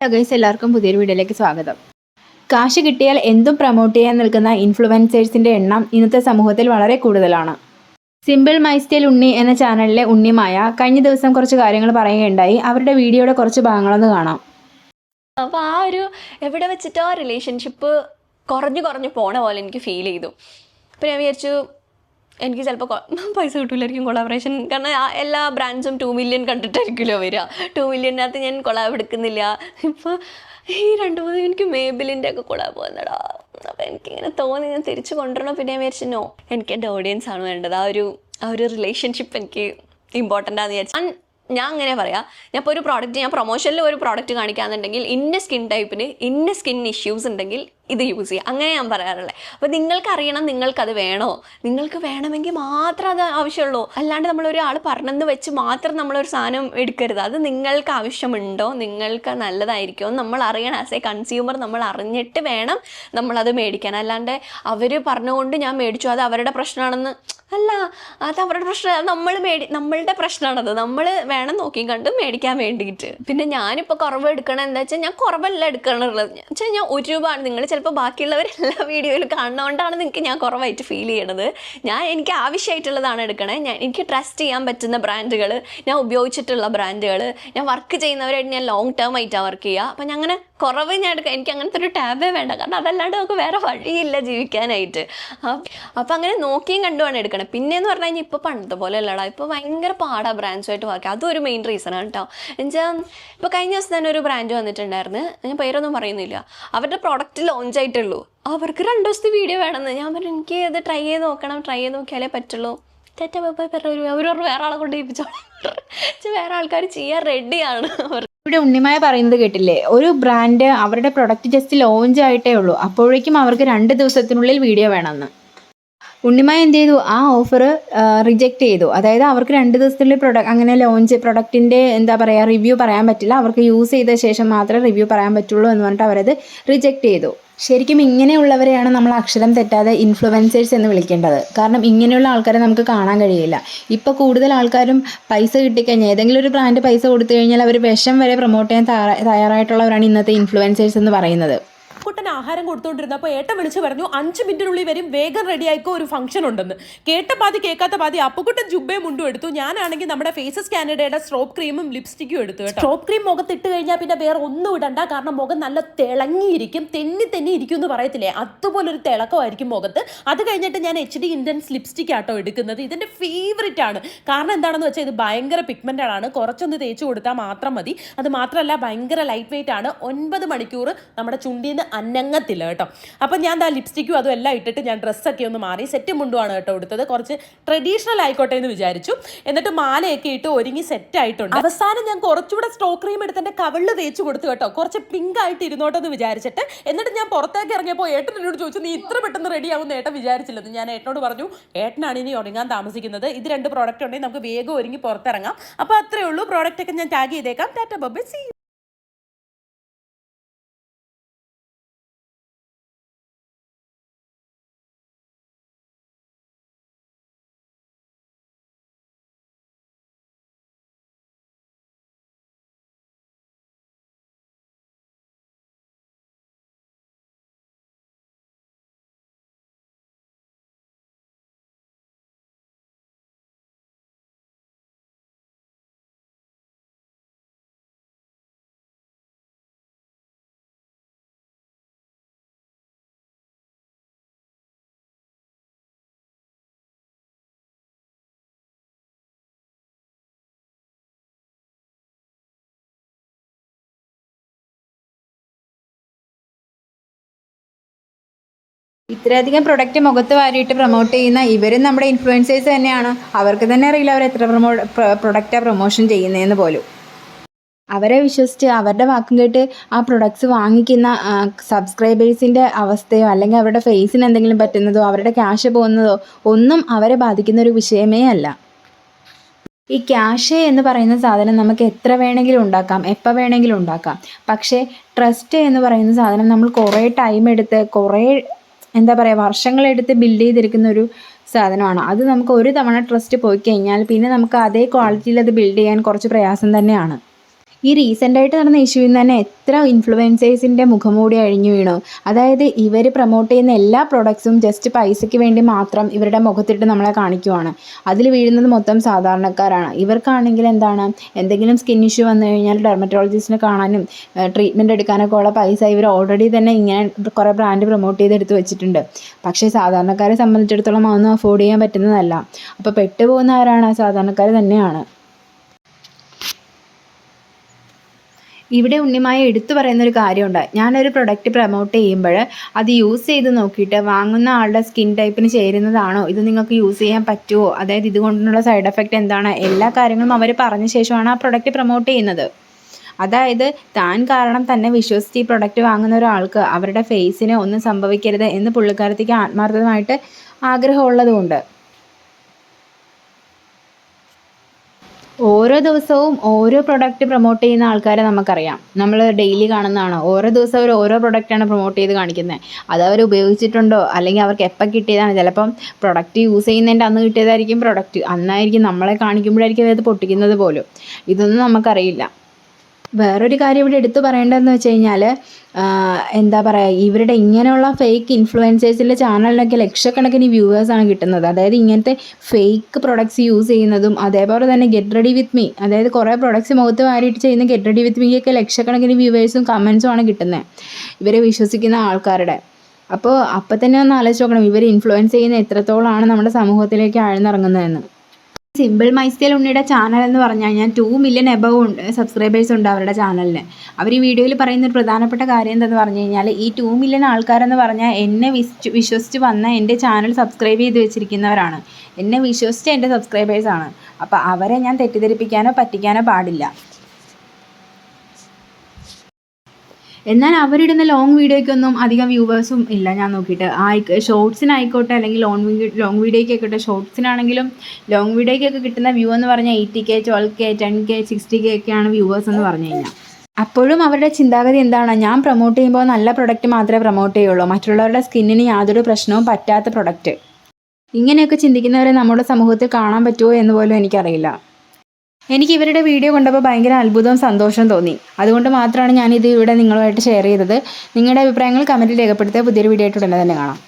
Hello guys, എല്ലാവർക്കും പുതിയൊരു വീഡിയോയിലേക്ക് സ്വാഗതം. കാശ് കിട്ടിയാൽ എന്തും പ്രൊമോട്ട് ചെയ്യാൻ നിൽക്കുന്ന ഇൻഫ്ലുവൻസേഴ്സിൻ്റെ എണ്ണം ഇന്നത്തെ സമൂഹത്തിൽ വളരെ കൂടുതലാണ്. സിമ്പിൾ മൈ സ്റ്റൈൽ ഉണ്ണി എന്ന ചാനലിലെ ഉണ്ണിമായ കഴിഞ്ഞ ദിവസം കുറച്ച് കാര്യങ്ങൾ പറയുകയുണ്ടായി. അവരുടെ വീഡിയോയുടെ കുറച്ച് ഭാഗങ്ങളൊന്ന് കാണാം. അപ്പോൾ ആ ഒരു എവിടെ വെച്ചിട്ടോ റിലേഷൻഷിപ്പ് കുറഞ്ഞു പോണ പോലെ എനിക്ക് ഫീൽ ചെയ്തു. അപ്പോൾ ഞാൻ വിചാരിച്ചു എനിക്ക് ചിലപ്പോൾ പൈസ കിട്ടില്ലായിരിക്കും കൊളാബറേഷൻ, കാരണം എല്ലാ ബ്രാൻഡ്സും 2 മില്യൺ കണ്ടിട്ടായിരിക്കുമല്ലോ വരിക. 2 മില്യണിനകത്ത് ഞാൻ കൊളാബ് എടുക്കുന്നില്ല. ഇപ്പോൾ ഈ 2-3 എനിക്ക് മേബിലിൻ്റെ ഒക്കെ കൊളാബ് വന്നടാ. അപ്പോൾ എനിക്കിങ്ങനെ തോന്നി ഞാൻ തിരിച്ചു കൊണ്ടുവരണം. പിന്നെ ഞാൻ വിചാരിച്ചു നോ, എനിക്ക് എൻ്റെ ഓഡിയൻസ് ആണ് വേണ്ടത്. ആ ഒരു റിലേഷൻഷിപ്പ് എനിക്ക് ഇമ്പോർട്ടൻ്റ് ആണെന്ന് വിചാരിച്ചു. ഞാൻ അങ്ങനെ പറയാം, ഞാൻ ഇപ്പോൾ ഒരു പ്രോഡക്റ്റ്, ഞാൻ പ്രൊമോഷനിൽ ഒരു പ്രോഡക്റ്റ് കാണിക്കാന്നുണ്ടെങ്കിൽ ഇന്ന സ്കിൻ ടൈപ്പിന് ഇന്ന സ്കിൻ ഇഷ്യൂസ് ഉണ്ടെങ്കിൽ ഇത് യൂസ് ചെയ്യുക, അങ്ങനെ ഞാൻ പറയാറുള്ളത്. അപ്പോൾ നിങ്ങൾക്കറിയണം നിങ്ങൾക്കത് വേണോ, നിങ്ങൾക്ക് വേണമെങ്കിൽ മാത്രം അത് ആവശ്യമുള്ളൂ. അല്ലാണ്ട് നമ്മളൊരാൾ പറഞ്ഞെന്ന് വെച്ച് മാത്രം നമ്മളൊരു സാധനം എടുക്കരുത്. അത് നിങ്ങൾക്ക് ആവശ്യമുണ്ടോ, നിങ്ങൾക്ക് നല്ലതായിരിക്കുമോ നമ്മൾ അറിയണം. ആസ് എ കൺസ്യൂമർ നമ്മൾ അറിഞ്ഞിട്ട് വേണം നമ്മളത് മേടിക്കാൻ. അല്ലാണ്ട് അവർ പറഞ്ഞുകൊണ്ട് ഞാൻ മേടിച്ചു അത് അവരുടെ പ്രശ്നമാണെന്ന് അല്ല, അത് അവരുടെ പ്രശ്നം, നമ്മളുടെ പ്രശ്നമാണത്. നമ്മൾ വേണം നോക്കി കണ്ട് മേടിക്കാൻ വേണ്ടിയിട്ട്. പിന്നെ ഞാനിപ്പോൾ കുറവ് എടുക്കണം എന്താ വെച്ചാൽ, ഞാൻ കുറവല്ല എടുക്കണുള്ളത് വെച്ചാൽ ഞാൻ ഒരു രൂപയാണ്. നിങ്ങൾ ചിലപ്പോൾ ബാക്കിയുള്ളവരെല്ലാ വീഡിയോയിൽ കാണുന്നതുകൊണ്ടാണ് നിങ്ങൾക്ക് ഞാൻ കുറവായിട്ട് ഫീൽ ചെയ്യണത്. എനിക്ക് ആവശ്യമായിട്ടുള്ളതാണ് എടുക്കണേ. എനിക്ക് ട്രസ്റ്റ് ചെയ്യാൻ പറ്റുന്ന ബ്രാൻഡുകൾ, ഞാൻ ഉപയോഗിച്ചിട്ടുള്ള ബ്രാൻഡുകൾ, ഞാൻ വർക്ക് ചെയ്യുന്നവരായിട്ട് ഞാൻ ലോങ് ടേം ആയിട്ടാണ് വർക്ക് ചെയ്യുക. അപ്പം ഞാൻ അങ്ങനെ കുറവ് ഞാൻ എടുക്കാം. എനിക്ക് അങ്ങനത്തെ ഒരു ടാബേ വേണ്ട, കാരണം അതല്ലാണ്ട് നമുക്ക് വേറെ വഴിയില്ല ജീവിക്കാനായിട്ട്. അപ്പം അങ്ങനെ നോക്കിയും കണ്ടുമാണ് എടുക്കണം. പിന്നെയെന്ന് പറഞ്ഞു കഴിഞ്ഞാൽ ഇപ്പോൾ പണ്ടത്തെ പോലെ അല്ലടാ, ഇപ്പോൾ ഭയങ്കര പാടാണ് ബ്രാൻഡ്സുമായിട്ട് വർക്ക്. അതൊരു മെയിൻ റീസണാണ് കേട്ടോ. എന്നുവെച്ചാൽ ഇപ്പോൾ കഴിഞ്ഞ ദിവസം തന്നെ ഒരു ബ്രാൻഡ് വന്നിട്ടുണ്ടായിരുന്നു, ഞാൻ പേരൊന്നും പറയുന്നില്ല. അവരുടെ പ്രോഡക്റ്റ് ലോഞ്ച് ആയിട്ടുള്ളൂ, അവർക്ക് 2 ദിവസത്തെ വീഡിയോ വേണമെന്ന്. ഞാൻ പറഞ്ഞു എനിക്ക് അത് ട്രൈ ചെയ്ത് നോക്കണം, ട്രൈ ചെയ്ത് നോക്കിയാലേ പറ്റുള്ളൂ. അവർ വേറെ ആളെ കൊണ്ട് ഏൽപ്പിച്ചോളാം. വേറെ ആൾക്കാർ ചെയ്യാൻ റെഡിയാണ്. ഇവിടെ ഉണ്ണിമായ പറയുന്നത് കേട്ടില്ലേ, ഒരു ബ്രാൻഡ് അവരുടെ പ്രൊഡക്റ്റ് ജസ്റ്റ് ലോഞ്ച് ആയിട്ടേ ഉള്ളൂ, അപ്പോഴേക്കും അവർക്ക് 2 ദിവസത്തിനുള്ളിൽ വീഡിയോ വേണമെന്ന്. ഉണ്ണിമായ എന്ത് ചെയ്തു, ആ ഓഫർ റിജക്റ്റ് ചെയ്തു. അതായത് അവർക്ക് 2 ദിവസത്തിനുള്ളിൽ അങ്ങനെ പ്രൊഡക്റ്റിൻ്റെ എന്താ പറയുക റിവ്യൂ പറയാൻ പറ്റില്ല, അവർക്ക് യൂസ് ചെയ്ത ശേഷം മാത്രമേ റിവ്യൂ പറയാൻ പറ്റുള്ളൂ എന്ന് പറഞ്ഞിട്ട് അവരത് റിജക്റ്റ് ചെയ്തു. ശരിക്കും ഇങ്ങനെയുള്ളവരെയാണ് നമ്മൾ അക്ഷരം തെറ്റാതെ ഇൻഫ്ലുവൻസേഴ്സ് എന്ന് വിളിക്കേണ്ടത്. കാരണം ഇങ്ങനെയുള്ള ആൾക്കാരെ നമുക്ക് കാണാൻ കഴിയില്ല. ഇപ്പോൾ കൂടുതൽ ആൾക്കാരും പൈസ കിട്ടിക്കഴിഞ്ഞാൽ, ഏതെങ്കിലും ഒരു ബ്രാൻഡ് പൈസ കൊടുത്തു കഴിഞ്ഞാൽ അവർ വിഷം വരെ പ്രൊമോട്ട് ചെയ്യാൻ തയ്യാറായിട്ടുള്ളവരാണ് ഇന്നത്തെ ഇൻഫ്ലുവൻസേഴ്സ് എന്ന് പറയുന്നത്. കുട്ടൻ ആഹാരം കൊടുത്തുകൊണ്ടിരുന്നപ്പോൾ ഏട്ടൻ വിളിച്ചു പറഞ്ഞു 5 മിനിറ്റിനുള്ളിൽ വരും, വേഗം റെഡി ആയിക്കോ, ഒരു ഫംഗ്ഷൻ ഉണ്ടെന്ന്. കേട്ട പാതി കേൾക്കാത്ത പാതി. അപ്പുക്കുട്ടൻ ജുബയും മുണ്ടും എടുത്തു. ഞാനാണെങ്കിൽ നമ്മുടെ ഫേസസ് കാനഡയുടെ സ്ട്രോപ്പ് ക്രീമും ലിപ്സ്റ്റിക്കും എടുത്തു കേട്ടോ. സ്ട്രോപ്പ് ക്രീം മുഖത്തിട്ട് കഴിഞ്ഞാൽ പിന്നെ വേറെ ഒന്നും ഇടണ്ട, കാരണം മുഖം നല്ല തിളങ്ങിയിരിക്കും, തെന്നി ഇരിക്കും എന്ന് പറയത്തില്ലേ, അതുപോലൊരു തിളക്കമായിരിക്കും മുഖത്ത്. അത് കഴിഞ്ഞിട്ട് ഞാൻ HD ഇൻറ്റൻസ് ലിപ്സ്റ്റിക് ആട്ടോ എടുക്കുന്നത്. ഇതിൻ്റെ ഫേവറേറ്റ് ആണ്. കാരണം എന്താണെന്ന് വെച്ചാൽ ഇത് ഭയങ്കര പിഗ്മെന്റഡ് ആണ്, കുറച്ചൊന്ന് തേച്ച് കൊടുത്താൽ മാത്രം മതി. അത് മാത്രമല്ല ഭയങ്കര ലൈറ്റ് വെയിറ്റ് ആണ്. 9 മണിക്കൂർ നമ്മുടെ ചുണ്ടിന്ന് അനങ്ങത്തില്ല കേട്ടോ. അപ്പം ഞാൻ ആ ലിപ്സ്റ്റിക്കും അതും എല്ലാം ഇട്ടിട്ട് ഞാൻ ഡ്രസ്സൊക്കെ ഒന്ന് മാറി സെറ്റ് മുണ്ടുമാണ് കേട്ടോ എടുത്തത്. കുറച്ച് ട്രഡീഷണൽ ആയിക്കോട്ടെ എന്ന് വിചാരിച്ചു. എന്നിട്ട് മാലയൊക്കെ ഇട്ട് ഒരുങ്ങി സെറ്റ് ആയിട്ടുണ്ട്. അവസാനം ഞാൻ കുറച്ചുകൂടെ സ്ട്രോക്ക് ക്രീം എടുത്ത് എൻ്റെ കവിളിൽ തേച്ച് കൊടുത്തു കേട്ടോ, കുറച്ച് പിങ്ക് ആയിട്ട് ഇരുന്നോട്ടെ എന്ന് വിചാരിച്ചിട്ട്. എന്നിട്ട് ഞാൻ പുറത്തേക്ക് ഇറങ്ങിയപ്പോൾ ഏട്ടൻ എന്നോട് ചോദിച്ചു നീ ഇത്ര പെട്ടെന്ന് റെഡി ആവുമെന്ന് ഏട്ടൻ വിചാരിച്ചില്ലെന്ന്. ഞാൻ ഏട്ടനോട് പറഞ്ഞു ഏട്ടനാണ് ഇനി ഒരുങ്ങാൻ താമസിക്കുന്നത്, ഇത് 2 പ്രോഡക്റ്റ് ഉണ്ടെങ്കിൽ നമുക്ക് വേഗം ഒരുങ്ങി പുറത്തിറങ്ങാം. അപ്പോൾ അത്രേ ഉള്ളൂ. പ്രോഡക്റ്റ് ഒക്കെ ഞാൻ ടാഗ് ചെയ്തേക്കാം. Tata bye, see you. ഇത്രയധികം പ്രൊഡക്റ്റ് മുഖത്ത് വാരിയിട്ട് പ്രൊമോട്ട് ചെയ്യുന്ന ഇവരും നമ്മുടെ ഇൻഫ്ലുവൻസേഴ്സ് തന്നെയാണ്. അവർക്ക് തന്നെ അറിയില്ല അവർ എത്ര പ്രൊഡക്റ്റാണ് പ്രൊമോഷൻ ചെയ്യുന്നതെന്ന് പോലും. അവരെ വിശ്വസിച്ച് അവരുടെ വാക്കും കേട്ട് ആ പ്രൊഡക്ട്സ് വാങ്ങിക്കുന്ന സബ്സ്ക്രൈബേഴ്സിൻ്റെ അവസ്ഥയോ അല്ലെങ്കിൽ അവരുടെ ഫേസിന് എന്തെങ്കിലും പറ്റുന്നതോ അവരുടെ ക്യാഷ് പോകുന്നതോ ഒന്നും അവരെ ബാധിക്കുന്ന ഒരു വിഷയമേ അല്ല. ഈ ക്യാഷ് എന്ന് പറയുന്ന സാധനം നമുക്ക് എത്ര വേണമെങ്കിലും ഉണ്ടാക്കാം, എപ്പോൾ വേണമെങ്കിലും ഉണ്ടാക്കാം. പക്ഷേ ട്രസ്റ്റ് എന്ന് പറയുന്ന സാധനം നമ്മൾ കുറേ ടൈം എടുത്ത് കുറേ എന്താ പറയുക വർഷങ്ങളെടുത്ത് ബിൽഡ് ചെയ്തിരിക്കുന്ന ഒരു സാധനമാണ്. അത് നമുക്ക് ഒരു തവണ ട്രസ്റ്റ് പോയി കഴിഞ്ഞാൽ പിന്നെ നമുക്ക് അതേ ക്വാളിറ്റിയിൽ അത് ബിൽഡ് ചെയ്യാൻ കുറച്ച് പ്രയാസം തന്നെയാണ്. ഈ റീസെൻ്റായിട്ട് നടന്ന ഇഷ്യൂവിൽ തന്നെ എത്ര ഇൻഫ്ലുവൻസേഴ്സിൻ്റെ മുഖംമൂടി അഴിഞ്ഞു വീണു. അതായത് ഇവർ പ്രൊമോട്ട് ചെയ്യുന്ന എല്ലാ പ്രൊഡക്ട്സും ജസ്റ്റ് പൈസയ്ക്ക് വേണ്ടി മാത്രം ഇവരുടെ മുഖത്തിട്ട് നമ്മളെ കാണിക്കുവാണ്. അതിൽ വീഴുന്നത് മൊത്തം സാധാരണക്കാരാണ്. ഇവർക്കാണെങ്കിൽ എന്താണ്, എന്തെങ്കിലും സ്കിൻ ഇഷ്യൂ വന്നു കഴിഞ്ഞാൽ ഡെർമറ്റോളജിസ്റ്റിനെ കാണാനും ട്രീറ്റ്മെൻറ്റ് എടുക്കാനൊക്കെ ഉള്ള പൈസ ഇവർ ഓൾറെഡി തന്നെ ഇങ്ങനെ കുറേ ബ്രാൻഡ് പ്രൊമോട്ട് ചെയ്തെടുത്ത് വെച്ചിട്ടുണ്ട്. പക്ഷേ സാധാരണക്കാരെ സംബന്ധിച്ചിടത്തോളം അതൊന്നും അഫോർഡ് ചെയ്യാൻ പറ്റുന്നതല്ല. അപ്പോൾ പെട്ടുപോകുന്ന ആരാണ്? സാധാരണക്കാർ തന്നെയാണ്. ഇവിടെ ഉണ്ണിമായ എടുത്തു പറയുന്നൊരു കാര്യമുണ്ട്. ഞാനൊരു പ്രൊഡക്റ്റ് പ്രൊമോട്ട് ചെയ്യുമ്പോൾ അത് യൂസ് ചെയ്ത് നോക്കിയിട്ട് വാങ്ങുന്ന ആളുടെ സ്കിൻ ടൈപ്പിന് ചേരുന്നതാണോ, ഇത് നിങ്ങൾക്ക് യൂസ് ചെയ്യാൻ പറ്റുമോ, അതായത് ഇതുകൊണ്ടുള്ള സൈഡ് എഫക്റ്റ് എന്താണ്, എല്ലാ കാര്യങ്ങളും അവർ പറഞ്ഞ ശേഷമാണ് ആ പ്രൊഡക്റ്റ് പ്രൊമോട്ട് ചെയ്യുന്നത്. അതായത് താൻ കാരണം തന്നെ വിശ്വസിച്ച് ഈ പ്രൊഡക്റ്റ് വാങ്ങുന്ന ഒരാൾക്ക് അവരുടെ ഫേസിന് ഒന്നും സംഭവിക്കരുത് എന്ന് പുള്ളിക്കാരത്തേക്ക് ആത്മാർത്ഥമായിട്ട് ആഗ്രഹമുള്ളതുകൊണ്ട് ഓരോ ദിവസവും ഓരോ പ്രൊഡക്റ്റ് പ്രൊമോട്ട് ചെയ്യുന്ന ആൾക്കാരെ നമുക്കറിയാം. നമ്മൾ ഡെയിലി കാണുന്നതാണ്. ഓരോ ദിവസം അവർ ഓരോ പ്രൊഡക്റ്റാണ് പ്രൊമോട്ട് ചെയ്ത് കാണിക്കുന്നത്. അത് അവർ ഉപയോഗിച്ചിട്ടുണ്ടോ അല്ലെങ്കിൽ അവർക്ക് എപ്പോൾ കിട്ടിയതാണ്. ചിലപ്പം പ്രൊഡക്റ്റ് യൂസ് ചെയ്യുന്നതിൻ്റെ അന്ന് കിട്ടിയതായിരിക്കും പ്രൊഡക്റ്റ്, അന്നായിരിക്കും നമ്മളെ കാണിക്കുമ്പോഴായിരിക്കും അത് പൊട്ടിക്കുന്നത് പോലും. ഇതൊന്നും നമുക്കറിയില്ല. വേറൊരു കാര്യം ഇവിടെ എടുത്തു പറയേണ്ടതെന്ന് വെച്ച് കഴിഞ്ഞാൽ എന്താ പറയുക, ഇവരുടെ ഇങ്ങനെയുള്ള ഫേക്ക് ഇൻഫ്ലുവൻസേഴ്സിൻ്റെ ചാനലിനൊക്കെ ലക്ഷക്കണക്കിന് വ്യൂവേഴ്സാണ് കിട്ടുന്നത്. അതായത് ഇങ്ങനത്തെ ഫേക്ക് പ്രൊഡക്ട്സ് യൂസ് ചെയ്യുന്നതും അതേപോലെ തന്നെ ഗെറ്റ് റെഡി വിത്ത് മീ, അതായത് കുറേ പ്രൊഡക്ട്സ് മുഖത്ത് വാരിയിട്ട് ചെയ്യുന്ന ഗെറ്റ് റെഡി വിത്ത് മീയൊക്കെ ലക്ഷക്കണക്കിന് വ്യൂവേഴ്സും കമൻസും ആണ് കിട്ടുന്നത് ഇവരെ വിശ്വസിക്കുന്ന ആൾക്കാരുടെ. അപ്പോൾ തന്നെ ഒന്ന് ആലോചിച്ച് നോക്കണം, ഇവർ ഇൻഫ്ലുവൻസ് ചെയ്യുന്ന എത്രത്തോളമാണ് നമ്മുടെ സമൂഹത്തിലേക്ക് ആഴ്ന്നിറങ്ങുന്നതെന്ന്. സിമ്പിൾ മൈ സ്റ്റൈൽ ഉണ്ണിയുടെ ചാനൽ എന്ന് പറഞ്ഞു കഴിഞ്ഞാൽ 2 മില്യൺ എബവ് സബ്സ്ക്രൈബേഴ്സ് ഉണ്ട് അവരുടെ ചാനലിന്. അവർ ഈ വീഡിയോയിൽ പറയുന്ന ഒരു പ്രധാനപ്പെട്ട കാര്യം എന്തെന്ന് പറഞ്ഞു കഴിഞ്ഞാൽ, ഈ 2 മില്യൺ ആൾക്കാരെന്ന് പറഞ്ഞാൽ എന്നെ വിശ്വസിച്ച് വന്ന എൻ്റെ ചാനൽ സബ്സ്ക്രൈബ് ചെയ്ത് വെച്ചിരിക്കുന്നവരാണ്. എന്നെ വിശ്വസിച്ച എൻ്റെ സബ്സ്ക്രൈബേഴ്സാണ്. അപ്പോൾ അവരെ ഞാൻ തെറ്റിദ്ധരിപ്പിക്കാനോ പറ്റിക്കാനോ പാടില്ല. എന്നാൽ അവരിടുന്ന ലോങ് വീഡിയോയ്ക്കൊന്നും അധികം വ്യൂവേഴ്സും ഇല്ല ഞാൻ നോക്കിയിട്ട്. ഷോർട്സിനായിക്കോട്ടെ അല്ലെങ്കിൽ ലോങ് വീഡിയോയ്ക്കായിക്കോട്ടെ, ഷോർട്സിനാണെങ്കിലും ലോങ് വീഡിയോയ്ക്കൊക്കെ കിട്ടുന്ന വ്യൂ എന്ന് പറഞ്ഞാൽ 80K 12K 10K 60K ഒക്കെയാണ് വ്യൂവേഴ്സ് എന്ന് പറഞ്ഞു കഴിഞ്ഞാൽ. അപ്പോഴും അവരുടെ ചിന്താഗതി എന്താണ്, ഞാൻ പ്രൊമോട്ട് ചെയ്യുമ്പോൾ നല്ല പ്രൊഡക്റ്റ് മാത്രമേ പ്രൊമോട്ട് ചെയ്യുള്ളൂ, മറ്റുള്ളവരുടെ സ്കിന്നിന് യാതൊരു പ്രശ്നവും പറ്റാത്ത പ്രൊഡക്റ്റ്. ഇങ്ങനെയൊക്കെ ചിന്തിക്കുന്നവരെ നമ്മുടെ സമൂഹത്തിൽ കാണാൻ പറ്റുമോ എന്ന് പോലും എനിക്കറിയില്ല. എനിക്ക് ഇവരുടെ വീഡിയോ കണ്ടപ്പോൾ ഭയങ്കര അത്ഭുതവും സന്തോഷവും തോന്നി. അതുകൊണ്ട് മാത്രമാണ് ഞാനിത് ഇവിടെ നിങ്ങളുമായിട്ട് ഷെയർ ചെയ്തത്. നിങ്ങളുടെ അഭിപ്രായങ്ങൾ കമൻറ്റിൽ രേഖപ്പെടുത്തുക. പുതിയൊരു വീഡിയോ ആയിട്ട് ഉടനെ തന്നെ കാണാം.